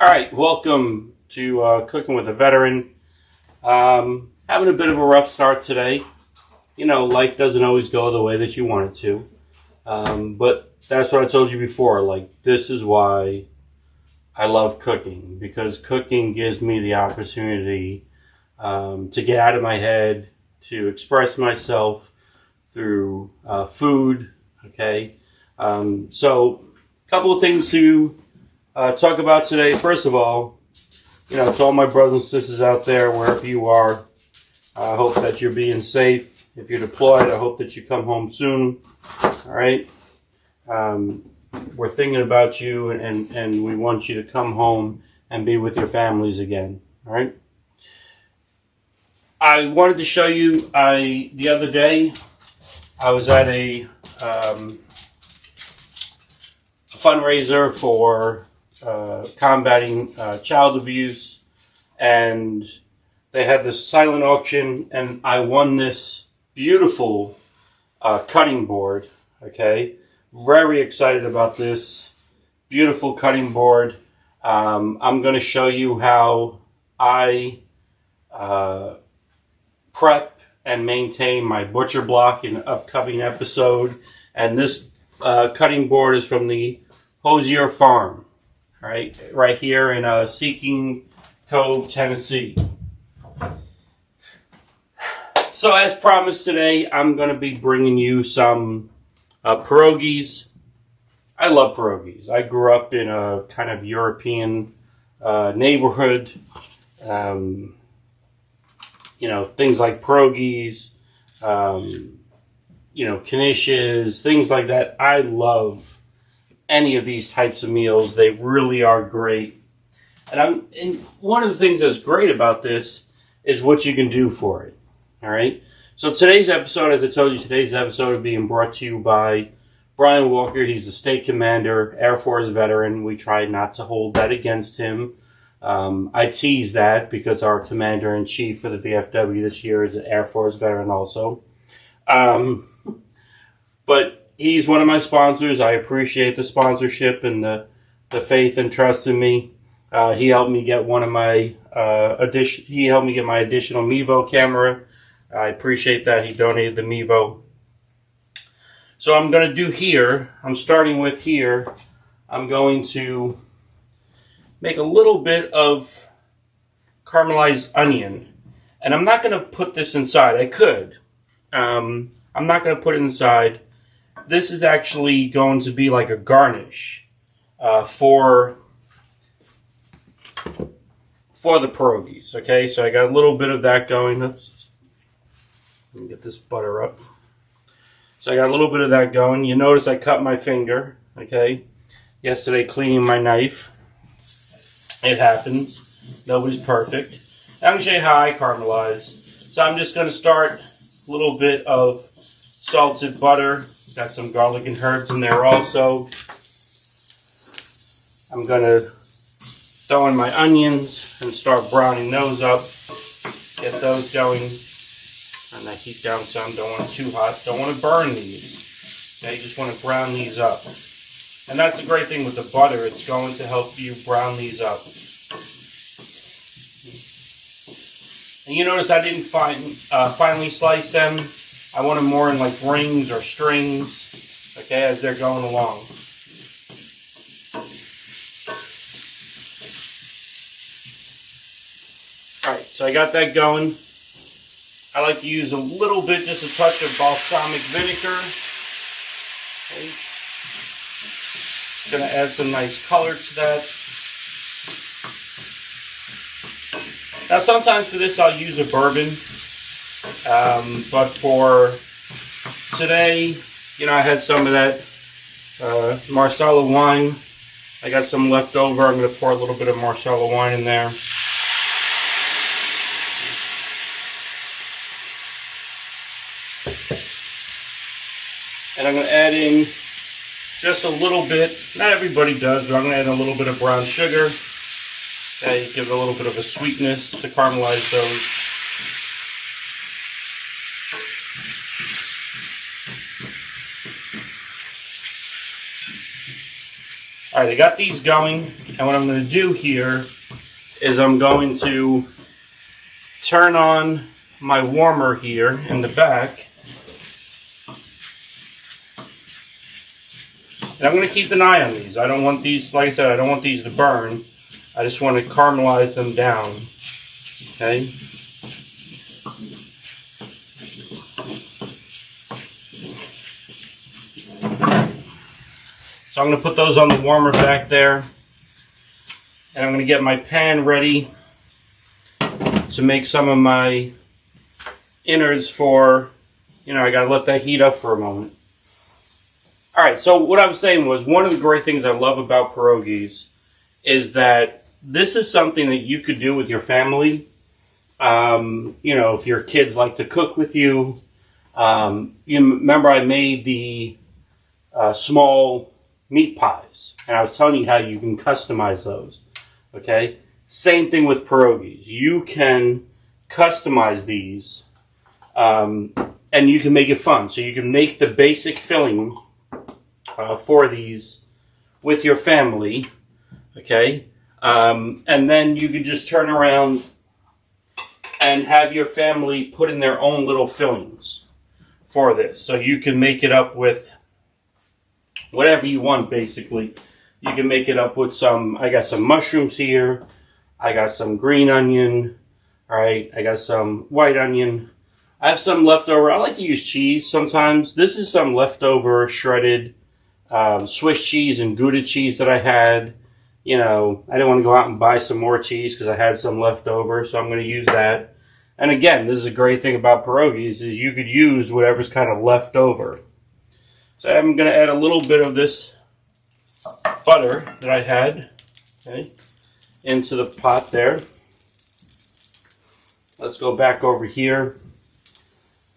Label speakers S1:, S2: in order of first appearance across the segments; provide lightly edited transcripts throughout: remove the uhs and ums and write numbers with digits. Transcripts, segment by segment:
S1: All right, welcome to Cooking with a Veteran. Having a bit of a rough start today. You know, life doesn't always go the way that you want it to. But that's what I told you before. Like, this is why I love cooking. Because cooking gives me the opportunity to get out of my head, to express myself through food, okay? So, a couple of things to talk about today. First of all, you know, to all my brothers and sisters out there, wherever you are, I hope that you're being safe. If you're deployed, I hope that you come home soon. All right? We're thinking about you, and we want you to come home and be with your families again. All right? I wanted to show you, the other day, I was at a fundraiser for combating child abuse, and they had this silent auction, and I won this beautiful cutting board. Okay, very excited about this beautiful cutting board. I'm going to show you how I prep and maintain my butcher block in an upcoming episode, and this cutting board is from the Hosier Farm. Right here in Seeking Cove, Tennessee. So as promised today, I'm going to be bringing you some pierogis. I love pierogis. I grew up in a kind of European neighborhood. You know, things like pierogis, you know, knishes, things like that. I love any of these types of meals. They really are great. And one of the things that's great about this is what you can do for it. All right. So today's episode, as I told you, today's episode is being brought to you by Brian Walker. He's a state commander, Air Force veteran. We try not to hold that against him. I tease that because our commander-in-chief for the VFW this year is an Air Force veteran also. But he's one of my sponsors. I appreciate the sponsorship and the faith and trust in me. He helped me get one of my he helped me get my additional Mevo camera. I appreciate that. He donated the Mevo. So I'm going to do here. I'm starting with here. I'm going to make a little bit of caramelized onion, and I'm not going to put this inside. I could. I'm not going to put it inside. This is actually going to be like a garnish for the pierogis. Okay, so I got a little bit of that going. Oops. Let me get this butter up. So I got a little bit of that going. You notice I cut my finger. Okay, yesterday cleaning my knife. It happens. Nobody's perfect. I'm going to show you how I caramelize. So I'm just going to start a little bit of salted butter. Got some garlic and herbs in there also. I'm going to throw in my onions and start browning those up. Get those going. And I heat down some. Don't want it too hot. Don't want to burn these. Okay, you just want to brown these up. And that's the great thing with the butter. It's going to help you brown these up. And you notice I didn't finely slice them. I want them more in like rings or strings, okay, as they're going along. Alright, so I got that going. I like to use a little bit, just a touch of balsamic vinegar. Okay. Going to add some nice color to that. Now sometimes for this I'll use a bourbon. But for today, you know, I had some of that Marsala wine. I got some left over. I'm going to pour a little bit of Marsala wine in there. And I'm going to add in just a little bit. Not everybody does, but I'm going to add a little bit of brown sugar. Okay, give it a little bit of a sweetness to caramelize those. Alright, I got these going, and what I'm going to do here is I'm going to turn on my warmer here in the back. And I'm going to keep an eye on these. I don't want these, like I said, I don't want these to burn. I just want to caramelize them down. Okay? So I'm going to put those on the warmer back there. And I'm going to get my pan ready to make some of my innards for, I got to let that heat up for a moment. Alright, so what I was saying was, one of the great things I love about pierogis is that this is something that you could do with your family. If your kids like to cook with you. You remember I made the small meat pies, and I was telling you how you can customize those. Okay? Same thing with pierogis. You can customize these, and you can make it fun. So you can make the basic filling for these with your family, okay? And then you can just turn around and have your family put in their own little fillings for this. So you can make it up with whatever you want, basically. You can make it up with I got some mushrooms here. I got some green onion. All right, I got some white onion. I have some leftover. I like to use cheese sometimes. This is some leftover shredded Swiss cheese and Gouda cheese that I had. I didn't want to go out and buy some more cheese because I had some left over, so I'm going to use that. And again, this is a great thing about pierogis, is you could use whatever's kind of left over. So I'm going to add a little bit of this butter that I had, okay, into the pot there. Let's go back over here.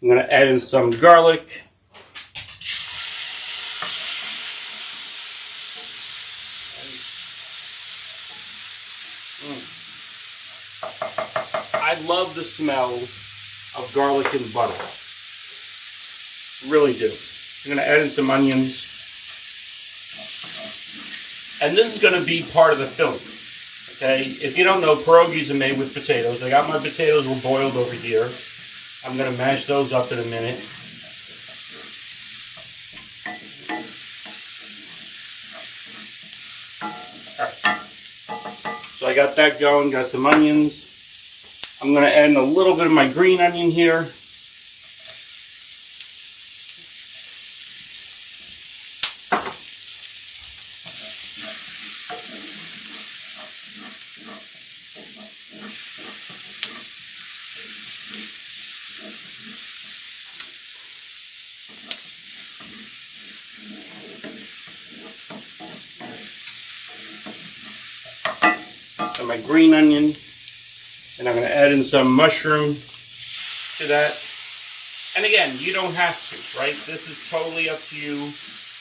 S1: I'm going to add in some garlic. I love the smell of garlic and butter. Really do. I'm going to add in some onions. And this is going to be part of the filling. Okay? If you don't know, pierogis are made with potatoes. I got my potatoes were boiled over here. I'm going to mash those up in a minute. So I got that going, got some onions. I'm going to add in a little bit of my green onion here. And my green onion. And I'm going to add in some mushroom to that. And again, you don't have to, right? This is totally up to you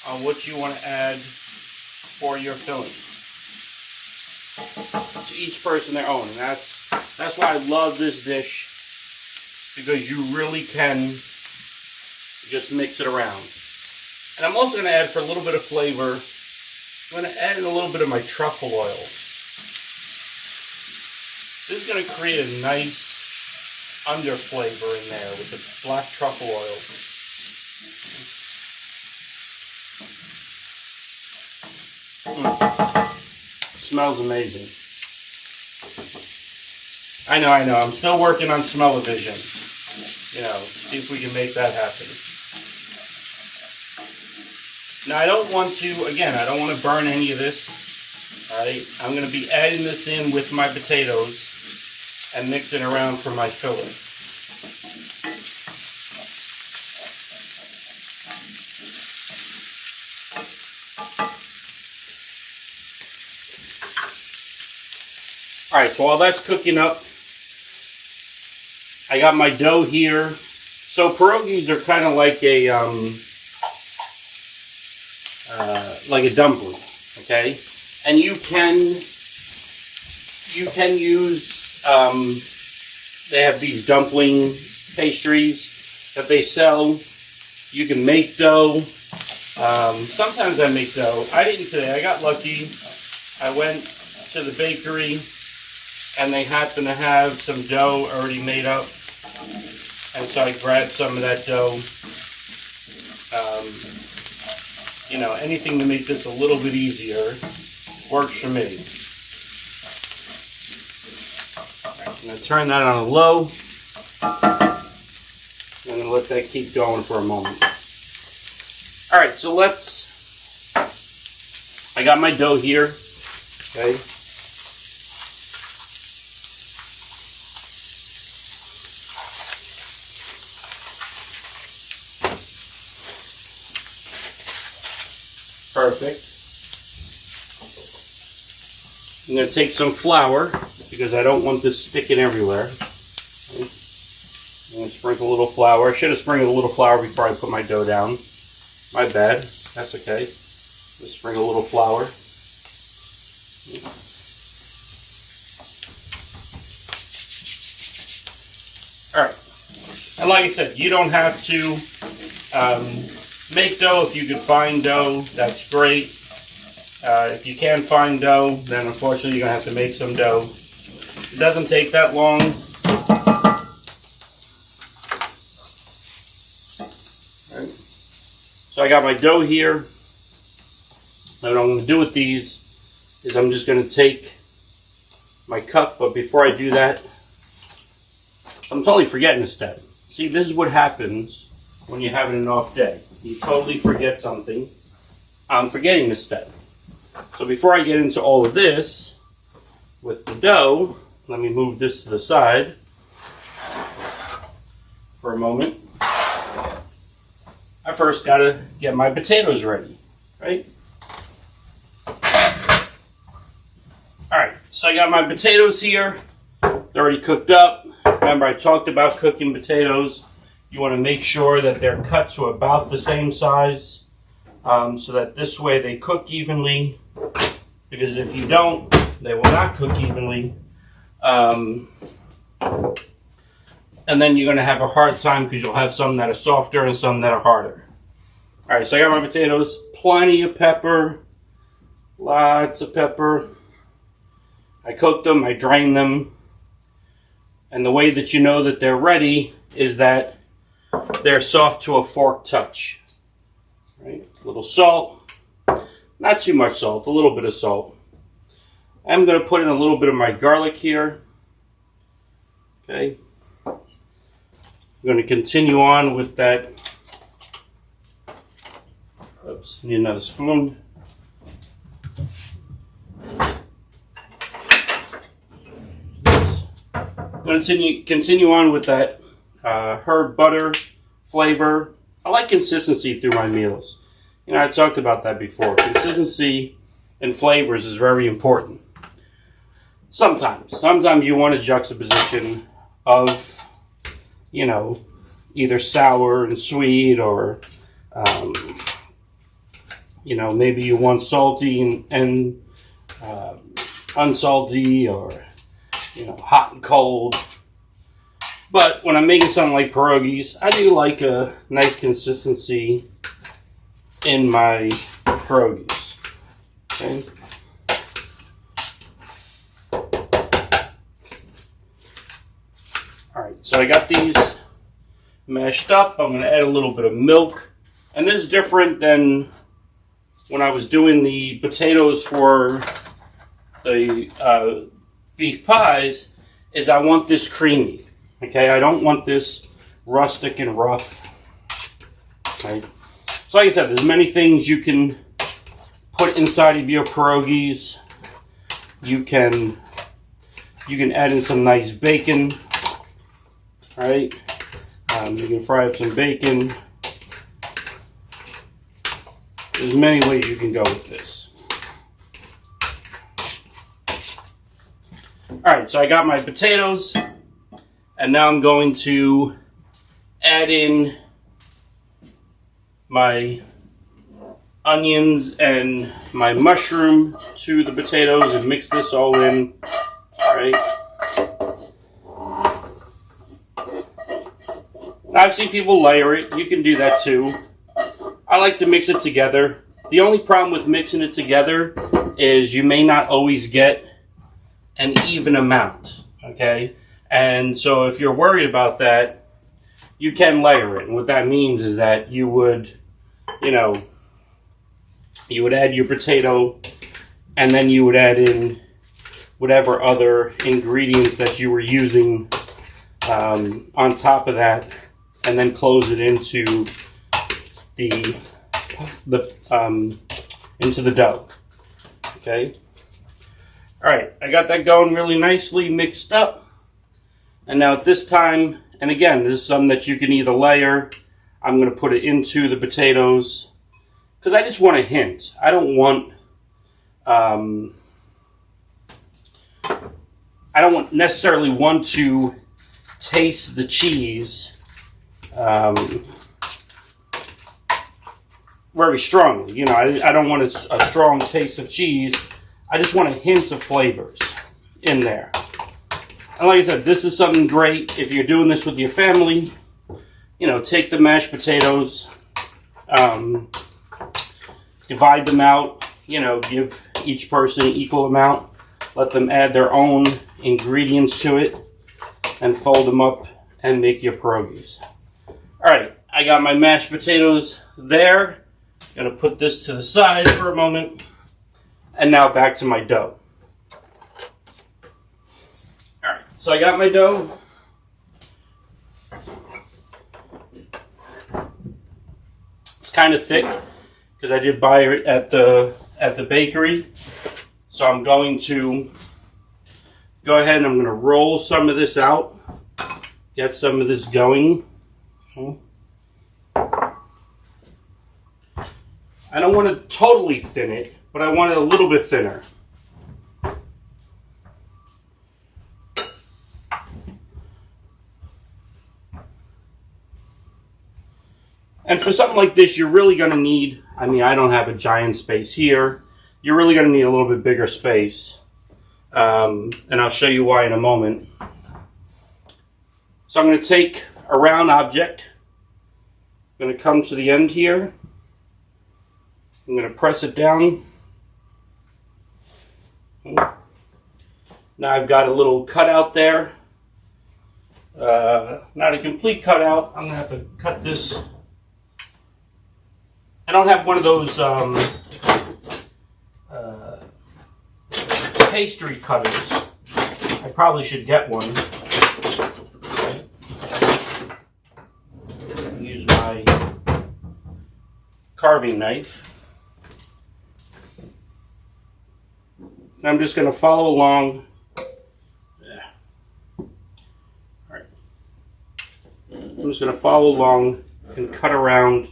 S1: on what you want to add for your filling. To each person their own. And that's why I love this dish, because you really can just mix it around. And I'm also going to add, for a little bit of flavor, I'm going to add in a little bit of my truffle oil. This is going to create a nice under flavor in there with the black truffle oil. Smells amazing. I know. I'm still working on smell-o-vision. See if we can make that happen. Now, I don't want to burn any of this. All right, I'm going to be adding this in with my potatoes and mixing around for my filling. Alright, so while that's cooking up, I got my dough here. So pierogis are kind of like a dumpling, okay? And you can use, they have these dumpling pastries that they sell. You can make dough. Sometimes I make dough. I didn't today. I got lucky. I went to the bakery and they happen to have some dough already made up. And so I grabbed some of that dough. You know, anything to make this a little bit easier works for me. I'm going to turn that on a low. I'm going to let that keep going for a moment. Alright, so I got my dough here. Okay. Perfect. I'm going to take some flour because I don't want this sticking everywhere. Okay. I'm going to sprinkle a little flour. I should have sprinkled a little flour before I put my dough down. My bad. That's okay. Just sprinkle a little flour. Alright. And like I said, you don't have to make dough. If you can find dough, that's great. If you can't find dough, then unfortunately you're going to have to make some dough. It doesn't take that long. Right. So I got my dough here. Now what I'm going to do with these is I'm just going to take my cup, but before I do that, I'm totally forgetting a step. See, this is what happens when you're having an off day. You totally forget something. I'm forgetting this step. So before I get into all of this with the dough, let me move this to the side for a moment. I first got to get my potatoes ready, right? Alright, so I got my potatoes here. They're already cooked up. Remember, I talked about cooking potatoes. You want to make sure that they're cut to about the same size so that this way they cook evenly. Because if you don't, they will not cook evenly. And then you're going to have a hard time because you'll have some that are softer and some that are harder. Alright, so I got my potatoes. Plenty of pepper. Lots of pepper. I cooked them. I drained them. And the way that you know that they're ready is that they're soft to a fork touch. Right? A little salt. Not too much salt. A little bit of salt. I'm going to put in a little bit of my garlic here. Okay. I'm going to continue on with that. Oops, need another spoon. I'm going to continue on with that herb butter flavor. I like consistency through my meals. You know, I talked about that before. Consistency and flavors is very important. Sometimes you want a juxtaposition of, you know, either sour and sweet or, you know, maybe you want salty and unsalty or, you know, hot and cold. But when I'm making something like pierogis, I do like a nice consistency in my pierogis. Okay. Alright, so I got these mashed up. I'm going to add a little bit of milk. And this is different than when I was doing the potatoes for the beef pies, is I want this creamy. Okay, I don't want this rustic and rough. Okay. So like I said, there's many things you can put inside of your pierogis. You can add in some nice bacon. Right? You can fry up some bacon. There's many ways you can go with this. Alright, so I got my potatoes. And now I'm going to add in my onions and my mushroom to the potatoes and mix this all in. Alright. I've seen people layer it. You can do that too. I like to mix it together. The only problem with mixing it together is you may not always get an even amount, okay? And so if you're worried about that, you can layer it. And what that means is that you would, you would add your potato, and then you would add in whatever other ingredients that you were using on top of that, and then close it into into the dough. Okay. All right, I got that going really nicely mixed up. And now at this time, and again, this is something that you can either layer. I'm going to put it into the potatoes because I just want a hint. I don't want necessarily want to taste the cheese very strongly. I don't want a strong taste of cheese. I just want a hint of flavors in there. And like I said, this is something great if you're doing this with your family. Take the mashed potatoes, divide them out, give each person an equal amount, let them add their own ingredients to it, and fold them up and make your pierogis. Alright, I got my mashed potatoes there. I'm going to put this to the side for a moment. And now back to my dough. Alright, so I got my dough. It's kind of thick because I did buy it at the bakery. So I'm going to go ahead and I'm going to roll some of this out. Get some of this going. I don't want to totally thin it, but I want it a little bit thinner. And for something like this, you're really going to need, I don't have a giant space here. You're really going to need a little bit bigger space. And I'll show you why in a moment. So I'm going to take a round object. I'm going to come to the end here. I'm going to press it down. Now I've got a little cutout there. Not a complete cutout. I'm going to have to cut this. I don't have one of those pastry cutters. I probably should get one. Use my carving knife. And I'm just going to follow along. All right. I'm just going to follow along and cut around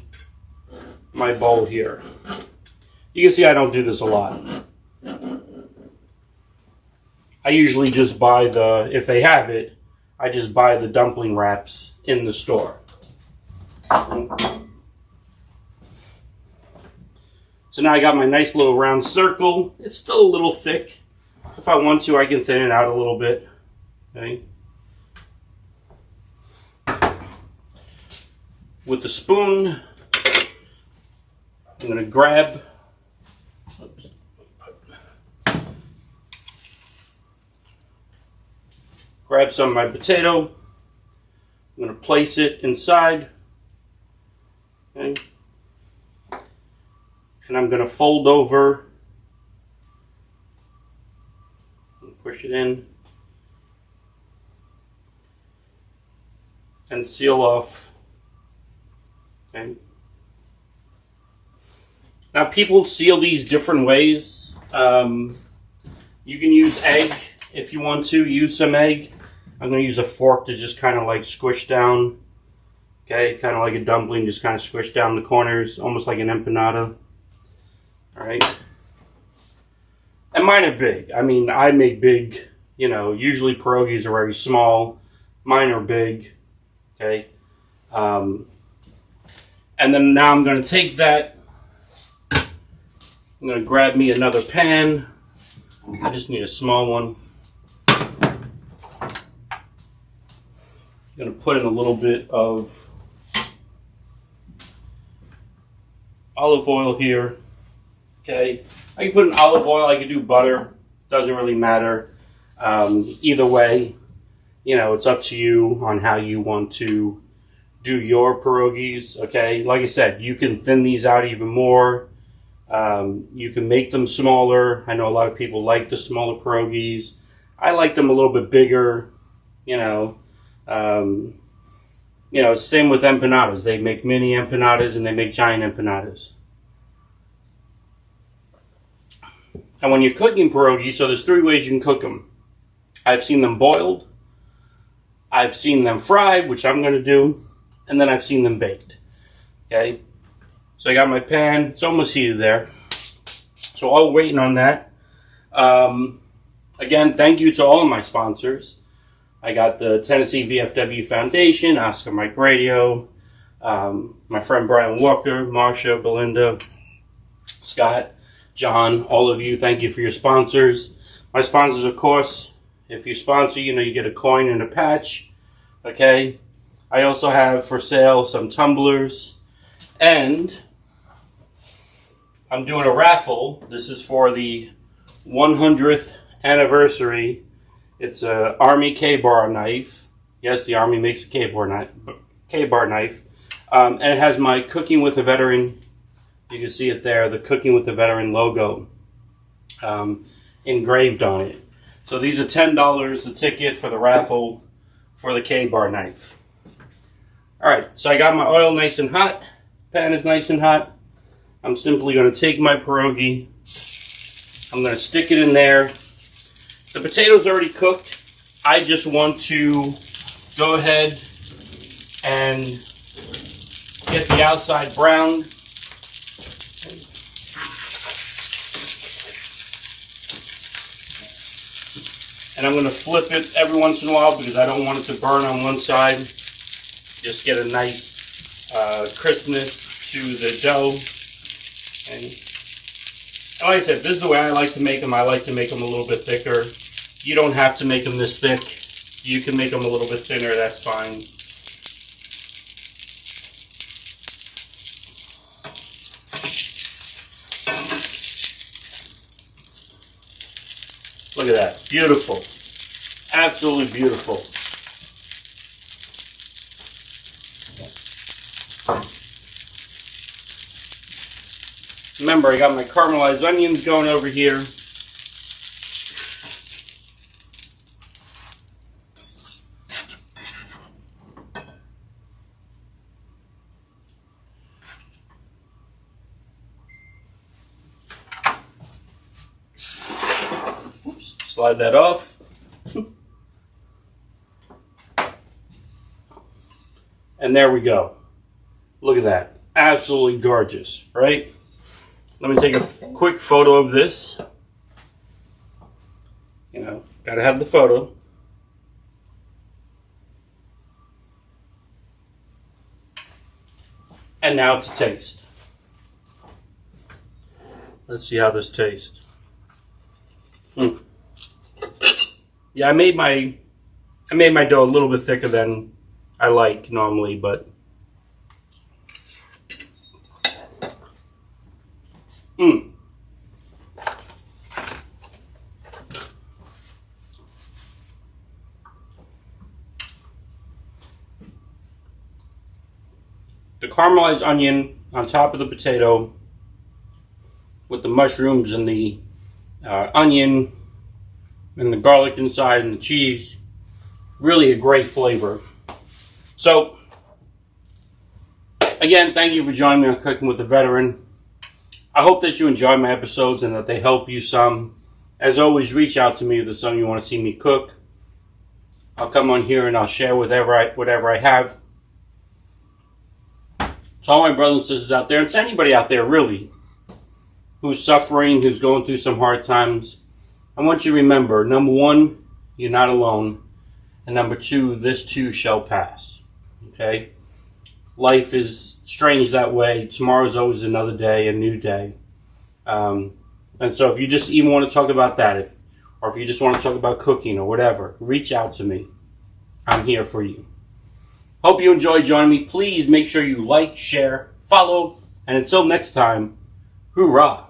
S1: my bowl here. You can see I don't do this a lot. I usually just buy if they have it, I just buy the dumpling wraps in the store. So now I got my nice little round circle. It's still a little thick. If I want to, I can thin it out a little bit. Okay. With a spoon, I'm going to grab some of my potato. I'm going to place it inside. Okay. And I'm going to fold over, push it in, and seal off. Okay. Now people seal these different ways. You can use egg if you want to. Use some egg. I'm going to use a fork to just kind of like squish down. Okay, kind of like a dumpling, just kind of squish down the corners, almost like an empanada. Alright. And mine are big. I make big, usually pierogis are very small. Mine are big. Okay. And then now I'm going to take that. I'm going to grab me another pan. I just need a small one. I'm going to put in a little bit of olive oil here. Okay, I can put in olive oil, I can do butter, doesn't really matter. Either way, you know, it's up to you on how you want to do your pierogis. Okay, like I said, you can thin these out even more. You can make them smaller. I know a lot of people like the smaller pierogis. I like them a little bit bigger. You know, same with empanadas. They make mini empanadas and they make giant empanadas. And when you're cooking pierogies, so there's 3 ways you can cook them. I've seen them boiled, I've seen them fried, which I'm going to do, and then I've seen them baked. Okay, so I got my pan, it's almost heated there. So while waiting on that, again, thank you to all of my sponsors. I got the Tennessee VFW Foundation, Oscar Mike Radio, my friend Brian Walker, Marsha, Belinda, Scott, John, all of you, thank you for your sponsors. My sponsors, of course, if you sponsor, you know you get a coin and a patch. Okay. I also have for sale some tumblers. And I'm doing a raffle. This is for the 100th anniversary. It's a Army K-bar knife. Yes, the Army makes a K-bar knife. And it has my Cooking with a Veteran. You can see it there, the Cooking with the Veteran logo engraved on it. So these are $10 a ticket for the raffle for the K-bar knife. Alright, so I got my oil nice and hot. Pan is nice and hot. I'm simply going to take my pierogi. I'm going to stick it in there. The potato's already cooked. I just want to go ahead and get the outside browned. And I'm going to flip it every once in a while because I don't want it to burn on one side. Just get a nice crispness to the dough. And like I said, this is the way I like to make them. I like to make them a little bit thicker. You don't have to make them this thick. You can make them a little bit thinner, that's fine. Look at that. Beautiful. Absolutely beautiful. Remember, I got my caramelized onions going over here. Slide that off. And there we go. Look at that. Absolutely gorgeous, right? Let me take a quick photo of this. You know, gotta have the photo. And now to taste. Let's see how this tastes. Yeah, I made my dough a little bit thicker than I like normally, but the caramelized onion on top of the potato with the mushrooms and the onion and the garlic inside and the cheese, really a great flavor. So, again, thank you for joining me on Cooking with the Veteran. I hope that you enjoy my episodes and that they help you some. As always, reach out to me if there's something you want to see me cook. I'll come on here and I'll share whatever I have. To all my brothers and sisters out there, and to anybody out there really who's suffering, who's going through some hard times, I want you to remember, number one, you're not alone. And number two, this too shall pass. Okay? Life is strange that way. Tomorrow's always another day, a new day. And so if you just even want to talk about that, or if you just want to talk about cooking or whatever, reach out to me. I'm here for you. Hope you enjoyed joining me. Please make sure you like, share, follow, And until next time, hoorah!